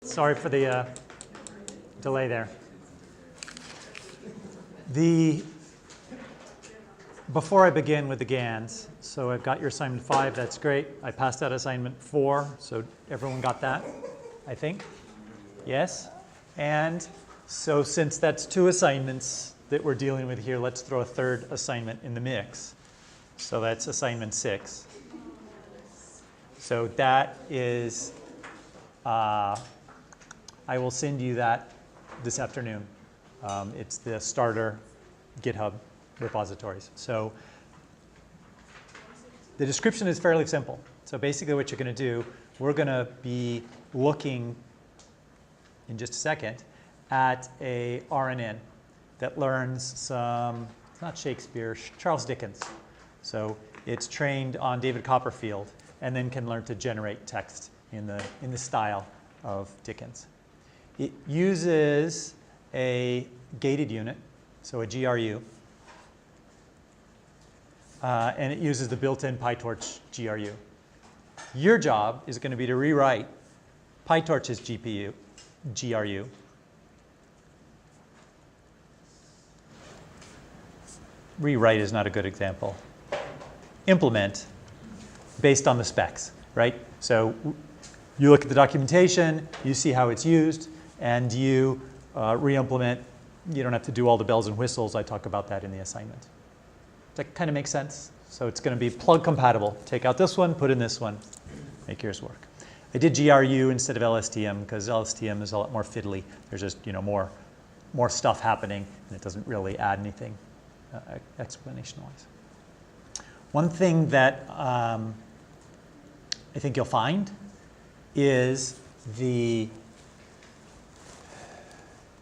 Sorry for the delay there. Before I begin with the GANs, so I've got your assignment 5, that's great. I passed out assignment 4, so everyone got that, I think? Yes? And so since that's 2 assignments that we're dealing with here, let's throw a 3rd assignment in the mix. So that's assignment 6. So that is, I will send you that this afternoon. It's the starter GitHub repositories. So the description is fairly simple. So basically what you're going to do, we're going to be looking in just a second at a RNN that learns some, it's not Shakespeare, Charles Dickens. So it's trained on David Copperfield and then can learn to generate text in the style of Dickens. It uses a gated unit, so a GRU, and it uses the built-in PyTorch GRU. Your job is going to be to rewrite PyTorch's GRU. Rewrite is not a good example. Implement based on the specs, right? So you look at the documentation, you see how it's used, and you re-implement. You don't have to do all the bells and whistles. I talk about that in the assignment. That kind of makes sense. So it's going to be plug compatible. Take out this one, put in this one, make yours work. I did GRU instead of LSTM because LSTM is a lot more fiddly. There's just more stuff happening, and it doesn't really add anything explanation-wise. One thing that I think you'll find is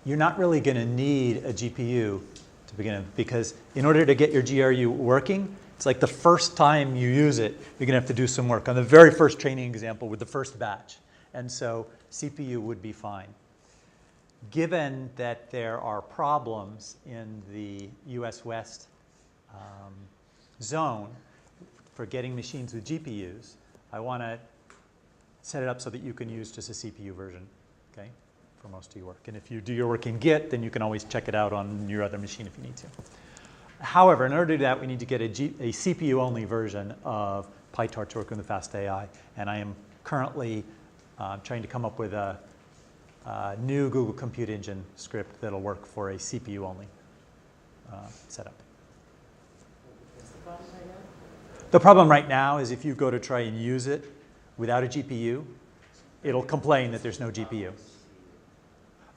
you're not really going to need a GPU to begin with, because in order to get your GRU working, it's like the first time you use it, you're going to have to do some work on the very first training example with the first batch. And so CPU would be fine. Given that there are problems in the US West zone for getting machines with GPUs, I want to set it up so that you can use just a CPU version, okay, for most of your work. And if you do your work in Git, then you can always check it out on your other machine if you need to. However, in order to do that, we need to get a CPU-only version of PyTorch working with FastAI. And I am currently trying to come up with a new Google Compute Engine script that'll work for a CPU-only setup. What's the problem right now? The problem right now is if you go to try and use it without a GPU, it'll complain that there's no GPU.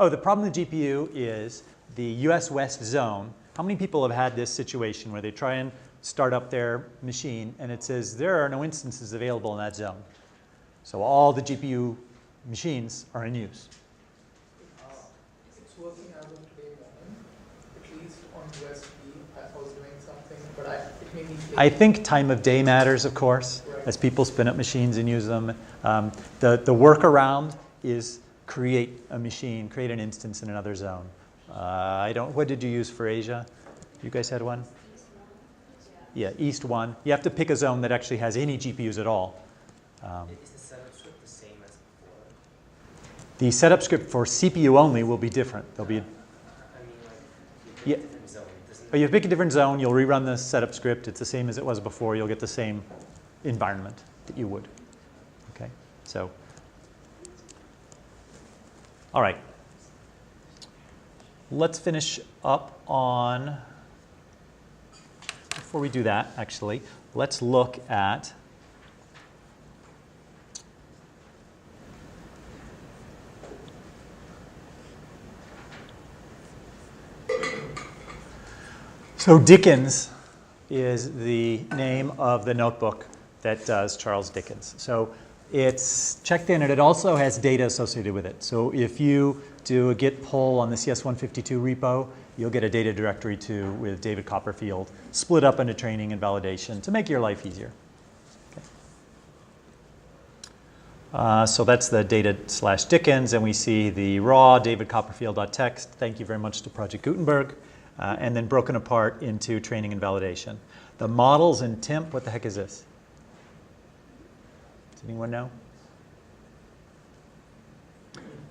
Oh, the problem with GPU is the US West zone. How many people have had this situation where they try and start up their machine and it says there are no instances available in that zone? So all the GPU machines are in use. It's working as of today morning, at least on USB. I was doing something, but it may need. I think time of day matters, of course, right, as people spin up machines and use them. The workaround is create a machine, create an instance in another zone. What did you use for Asia? You guys had one? Yeah, East 1. You have to pick a zone that actually has any GPUs at all. Is the setup script the same as before? The setup script for CPU only will be different. There'll be. I mean, like, you pick a different zone. Oh, you pick a different zone. You'll rerun the setup script. It's the same as it was before. You'll get the same environment that you would. Okay, so. All right. Let's finish up on, before we do that, actually, let's look at so Dickens is the name of the notebook that does Charles Dickens. So it's checked in, and it also has data associated with it. So if you do a git pull on the CS152 repo, you'll get a data directory too with David Copperfield split up into training and validation to make your life easier. Okay. So that's the data/Dickens, and we see the raw davidcopperfield.txt. Thank you very much to Project Gutenberg, and then broken apart into training and validation. The models in TIMP, what the heck is this? Does anyone know?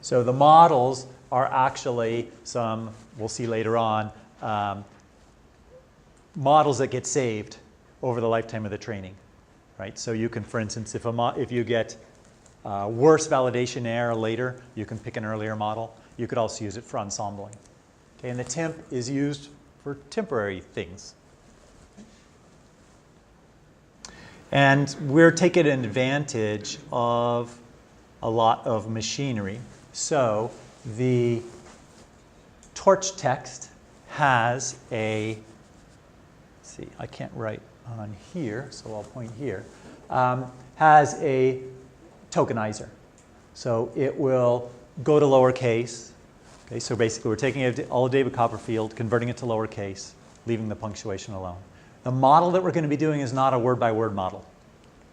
So the models are actually some, we'll see later on, models that get saved over the lifetime of the training, right? So you can, for instance, if you get worse validation error later, you can pick an earlier model. You could also use it for ensembling. Okay, and the temp is used for temporary things. And we're taking advantage of a lot of machinery. So the torch text has a, let's see, I can't write on here, so I'll point here, has a tokenizer. So it will go to lowercase. Okay, so basically we're taking all of David Copperfield, converting it to lowercase, leaving the punctuation alone. The model that we're going to be doing is not a word-by-word model.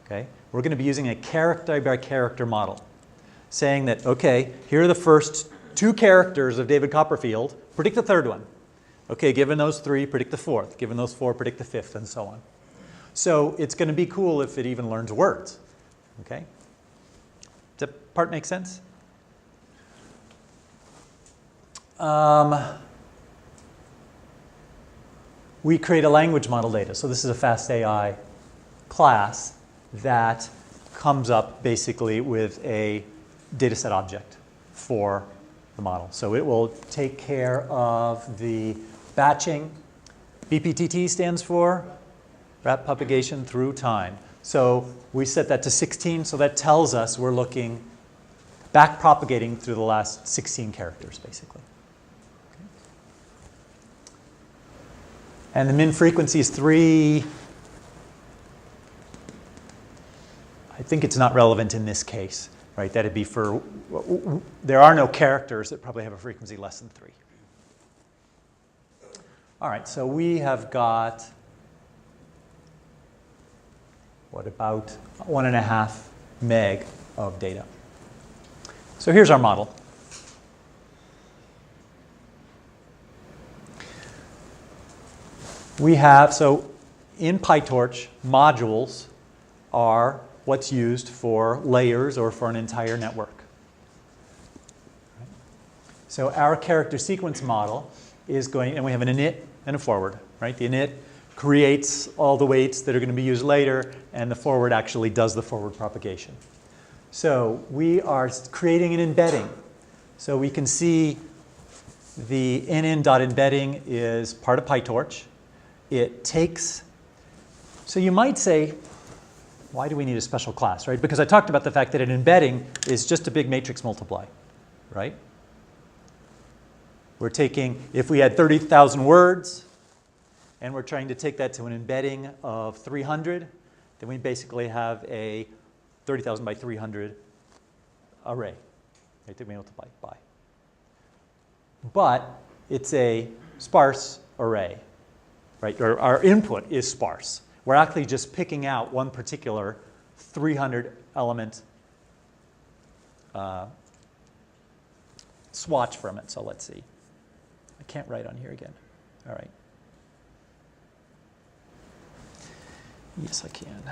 Okay? We're going to be using a character-by-character model, saying that, okay, here are the first 2 characters of David Copperfield. Predict the 3rd one. Okay, given those 3, predict the 4th. Given those 4, predict the 5th, and so on. So it's going to be cool if it even learns words. Okay? Does that part make sense? We create a language model data. So this is a FastAI class that comes up basically with a dataset object for the model. So it will take care of the batching. BPTT stands for rapid propagation through time. So we set that to 16, so that tells us we're looking back propagating through the last 16 characters, basically. Okay. And the min frequency is 3. I think it's not relevant in this case, right? That'd be for, there are no characters that probably have a frequency less than 3. All right, so we have got, what, about 1.5 meg of data. So here's our model. We have, so in PyTorch, modules are what's used for layers or for an entire network. So our character sequence model is going, and we have an init and a forward, right? The init creates all the weights that are going to be used later, and the forward actually does the forward propagation. So we are creating an embedding. So we can see the inn.embedding is part of PyTorch. It takes, so you might say, why do we need a special class, right? Because I talked about the fact that an embedding is just a big matrix multiply, right? We're taking, if we had 30,000 words, and we're trying to take that to an embedding of 300, then we basically have a 30,000 by 300 array, right, that we multiply by. But it's a sparse array, right? Or our input is sparse. We're actually just picking out one particular 300 element swatch from it. So let's see. I can't write on here again. All right. Yes, I can.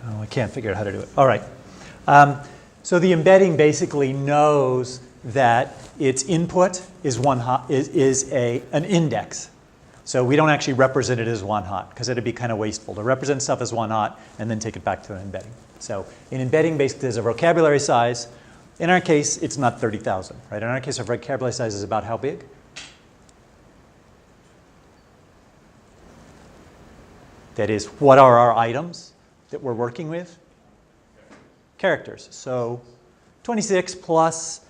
Oh, I can't figure out how to do it. All right. So the embedding basically knows that its input is an index. So we don't actually represent it as one hot because it'd be kind of wasteful to represent stuff as one hot and then take it back to an embedding. So an embedding basically is a vocabulary size. In our case, it's not 30,000, right? In our case, our vocabulary size is about how big? That is, what are our items that we're working with? Characters. So 26 plus,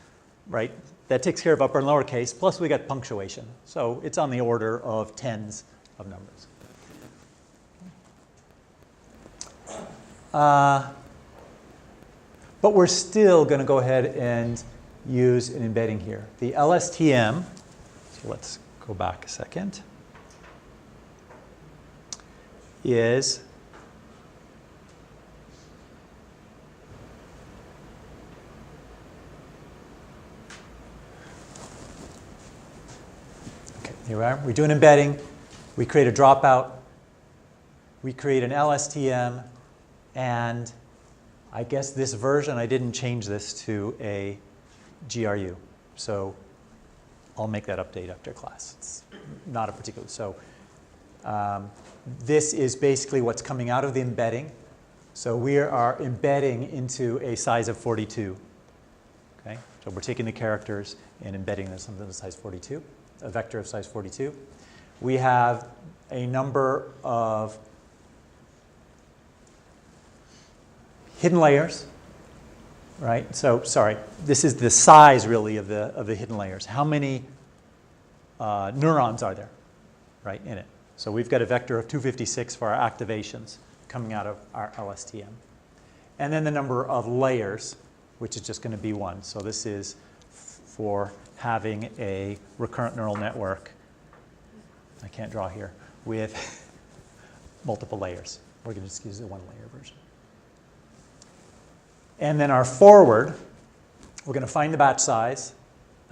right? That takes care of upper and lower case, plus we got punctuation. So it's on the order of tens of numbers. But we're still going to go ahead and use an embedding here. The LSTM, so let's go back a second, is Here we are. We do an embedding. We create a dropout. We create an LSTM. And I guess this version, I didn't change this to a GRU. So I'll make that update after class. It's not a particular. So this is basically what's coming out of the embedding. So we are embedding into a size of 42. Okay? So we're taking the characters and embedding them something of size 42, a vector of size 42. We have a number of hidden layers, right? So sorry, this is the size really of the hidden layers. How many neurons are there, right, in it? So we've got a vector of 256 for our activations coming out of our LSTM. And then the number of layers, which is just going to be 1. So this is for having a recurrent neural network. I can't draw here, with multiple layers. We're going to just use the 1-layer version. And then our forward, we're going to find the batch size.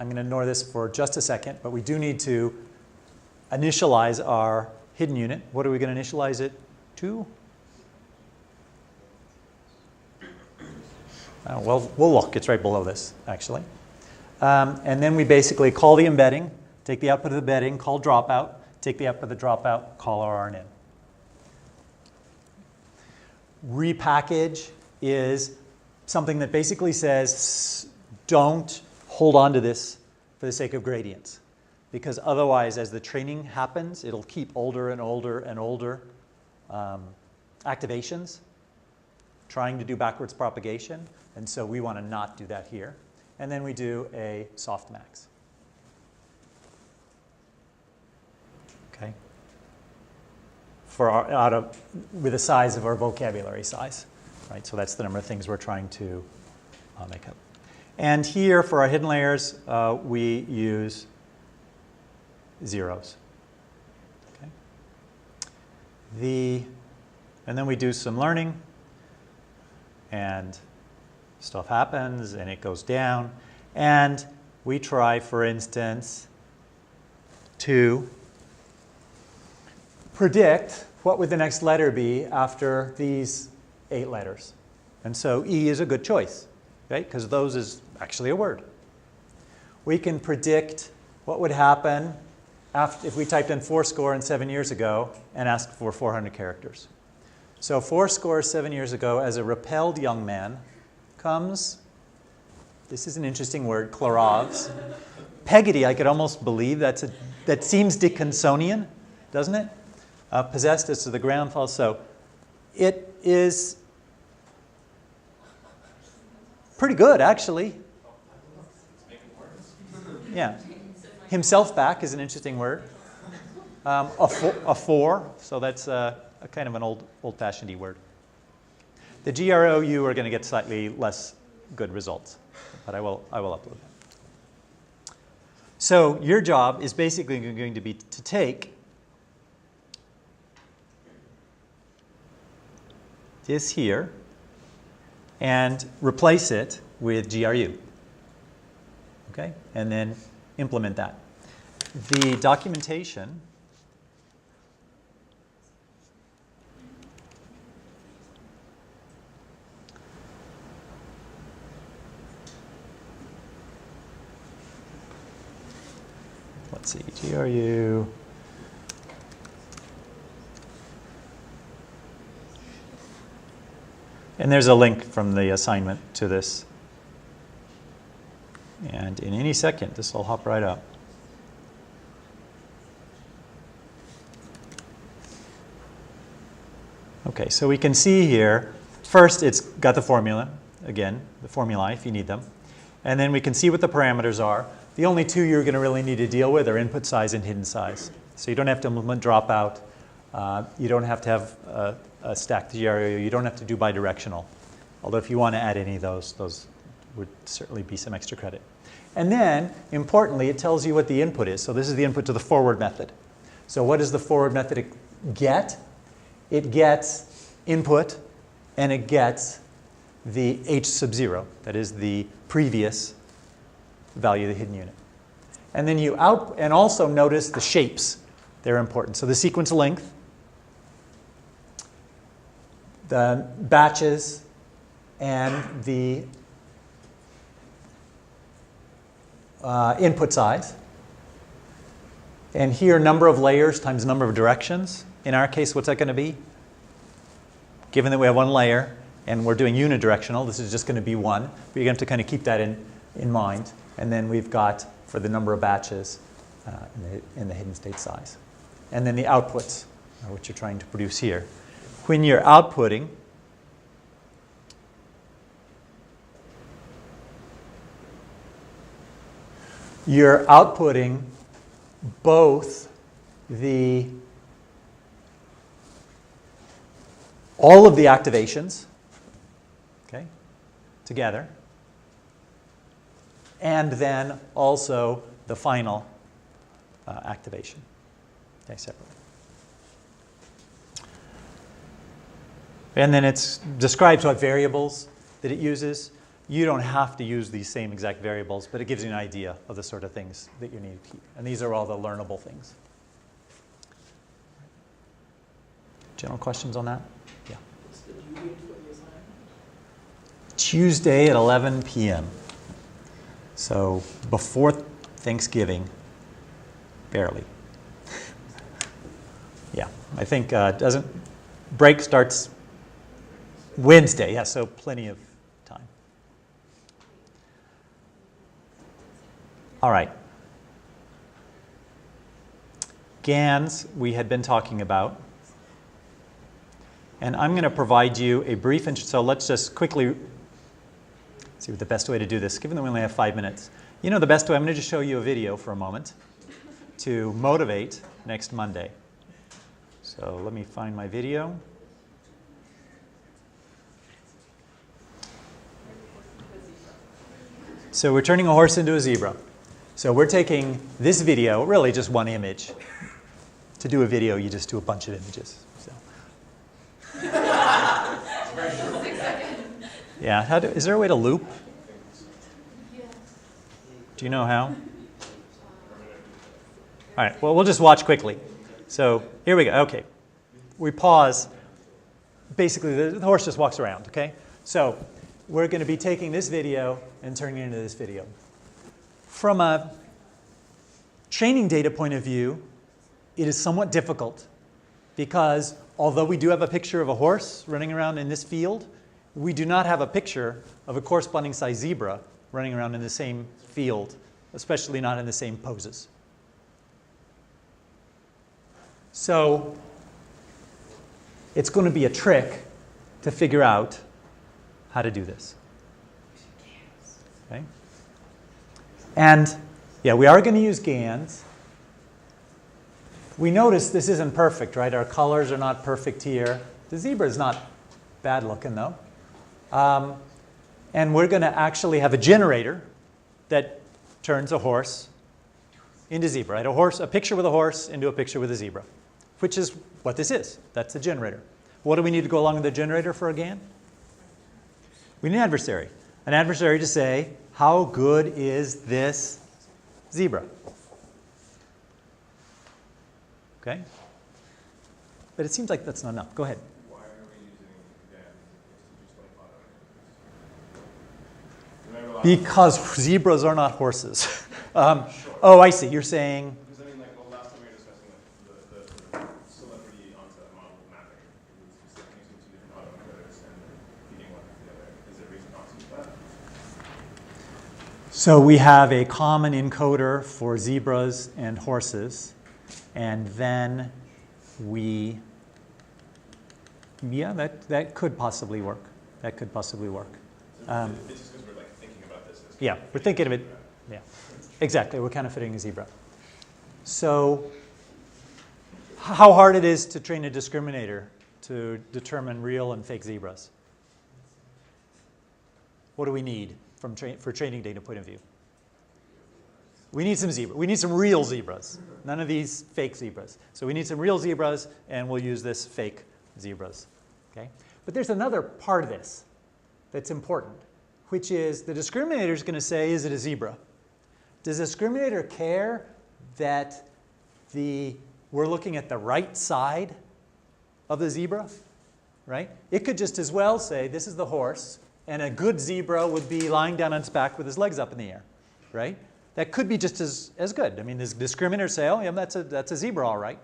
I'm going to ignore this for just a second, but we do need to initialize our hidden unit. What are we going to initialize it to? Well, we'll look. It's right below this, actually. And then we basically call the embedding, take the output of the embedding, call dropout, take the output of the dropout, call our RNN. Repackage is something that basically says don't hold on to this for the sake of gradients. Because otherwise, as the training happens, it'll keep older and older and older activations, trying to do backwards propagation. And so we want to not do that here. And then we do a softmax. Okay? For our, with the size of our vocabulary size. Right? So that's the number of things we're trying to make up. And here for our hidden layers, we use zeros. Okay? And then we do some learning, and stuff happens, and it goes down. And we try, for instance, to predict what would the next letter be after these 8 letters. And so E is a good choice, right? Because those is actually a word. We can predict what would happen if we typed in 4 7 years ago and asked for 400 characters. So 4 7 years ago, as a repelled young man, comes, this is an interesting word, chlorovs. Peggotty, I could almost believe that seems Dickinsonian, doesn't it? Possessed as to the ground falls. So it is pretty good, actually. Yeah. Himself back is an interesting word. A four, so that's a kind of an old-fashioned-y word. The GROU are going to get slightly less good results, but I will upload them. So your job is basically going to be to take this here and replace it with GRU. Okay? And then implement that. The documentation let's see, GRU. And there's a link from the assignment to this. And in any second, this will hop right up. Okay, so we can see here, first it's got the formula, again, the formulae if you need them. And then we can see what the parameters are. The only two you're going to really need to deal with are input size and hidden size. So you don't have to implement dropout. You don't have to have a stacked GRU. You don't have to do bidirectional. Although if you want to add any of those would certainly be some extra credit. And then, importantly, it tells you what the input is. So this is the input to the forward method. So what does the forward method get? It gets input, and it gets the H sub 0. That is the previous value of the hidden unit. And then you and also notice the shapes. They're important. So the sequence length, the batches, and the input size. And here, number of layers times number of directions. In our case, what's that going to be? Given that we have one layer and we're doing unidirectional, this is just going to be one. But you're going to have to kind of keep that in mind. And then we've got, for the number of batches, in the hidden state size. And then the outputs, which you're trying to produce here. When you're outputting, both all of the activations, okay, together, and then also the final activation, okay, separately. And then it describes what variables that it uses. You don't have to use these same exact variables, but it gives you an idea of the sort of things that you need to keep. And these are all the learnable things. General questions on that? Yeah. What's the due date for the assignment? Tuesday at 11 p.m. So before Thanksgiving, barely. Yeah, I think break starts Wednesday. Yeah, so plenty of time. All right. GANs we had been talking about. And I'm going to provide you a brief so let's just quickly see what the best way to do this, given that we only have 5 minutes. You know the best way, I'm going to just show you a video for a moment to motivate next Monday. So let me find my video. So we're turning a horse into a zebra. So we're taking this video, really just one image. To do a video, you just do a bunch of images. So. Yeah, is there a way to loop? Do you know how? All right, well, we'll just watch quickly. So here we go. Okay. We pause. Basically, the horse just walks around, okay? So we're going to be taking this video and turning it into this video. From a training data point of view, it is somewhat difficult because although we do have a picture of a horse running around in this field, we do not have a picture of a corresponding size zebra running around in the same field, especially not in the same poses. So it's going to be a trick to figure out how to do this. Okay? And yeah, we are going to use GANs. We notice this isn't perfect, right? Our colors are not perfect here. The zebra is not bad looking, though. And we're going to actually have a generator that turns a horse into zebra, right? A picture with a horse into a picture with a zebra, which is what this is. That's the generator. What do we need to go along with the generator for a GAN? We need an adversary. An adversary to say, how good is this zebra? Okay? But it seems like that's not enough. Go ahead. Why are we using GAN? Because zebras are not horses. Sure. Oh, I see. You're saying... Because I mean, like, the last time we were discussing the celebrity onset model mapping, it was just using two different autoencoders and feeding one to the other. Is there a reason not to use that? So we have a common encoder for zebras and horses. And then yeah, that could possibly work. That could possibly work. It's just because we're like thinking about this. Yeah, we're thinking of it. Yeah, exactly. We're kind of fitting a zebra. So how hard it is to train a discriminator to determine real and fake zebras? What do we need for training data point of view? We need some zebra. We need some real zebras. None of these fake zebras. So we need some real zebras, and we'll use this fake zebras. Okay? But there's another part of this that's important, which is the discriminator is going to say, is it a zebra? Does the discriminator care that we're looking at the right side of the zebra, right? It could just as well say this is the horse, and a good zebra would be lying down on its back with his legs up in the air, right? That could be just as good. I mean, the discriminator say, oh, yeah, that's a zebra, all right.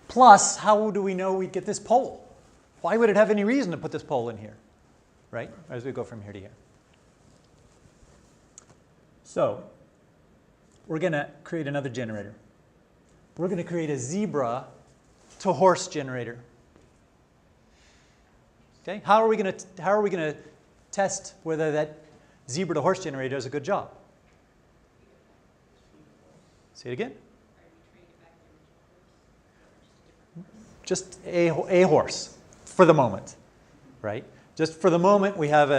Plus, how do we know we get this pole? Why would it have any reason to put this pole in here, right? As we go from here to here. So, we're going to create another generator. We're going to create a zebra to horse generator. Okay? How are we going to test whether that zebra to horse generator does a good job? Say it again. Just a horse for the moment, right? Just for the moment, we have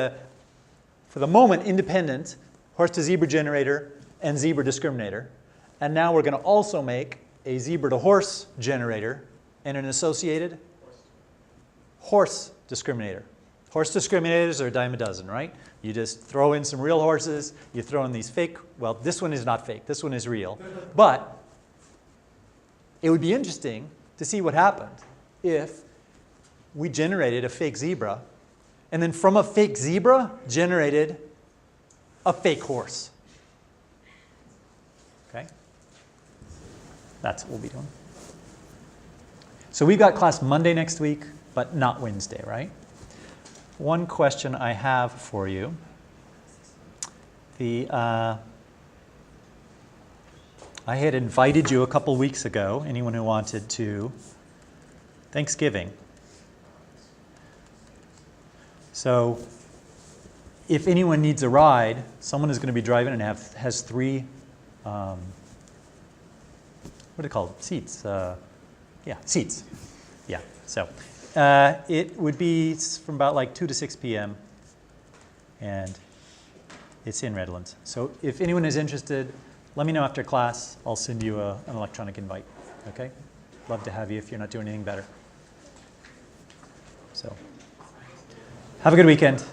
independent horse to zebra generator and zebra discriminator. And now we're going to also make a zebra to horse generator and an associated horse discriminator. Horse discriminators are a dime a dozen, right? You just throw in some real horses, you throw in these fake, well, this one is not fake, this one is real. But it would be interesting to see what happened if we generated a fake zebra and then from a fake zebra generated a fake horse. Okay? That's what we'll be doing. So we've got class Monday next week, but not Wednesday, right? One question I have for you. I had invited you a couple weeks ago, anyone who wanted to, Thanksgiving. So if anyone needs a ride, someone is going to be driving and has three, what are they called? Seats. Yeah, seats. Yeah, so it would be from about like 2 to 6 p.m. and it's in Redlands. So if anyone is interested, let me know after class. I'll send you an electronic invite, okay? Love to have you if you're not doing anything better. So have a good weekend.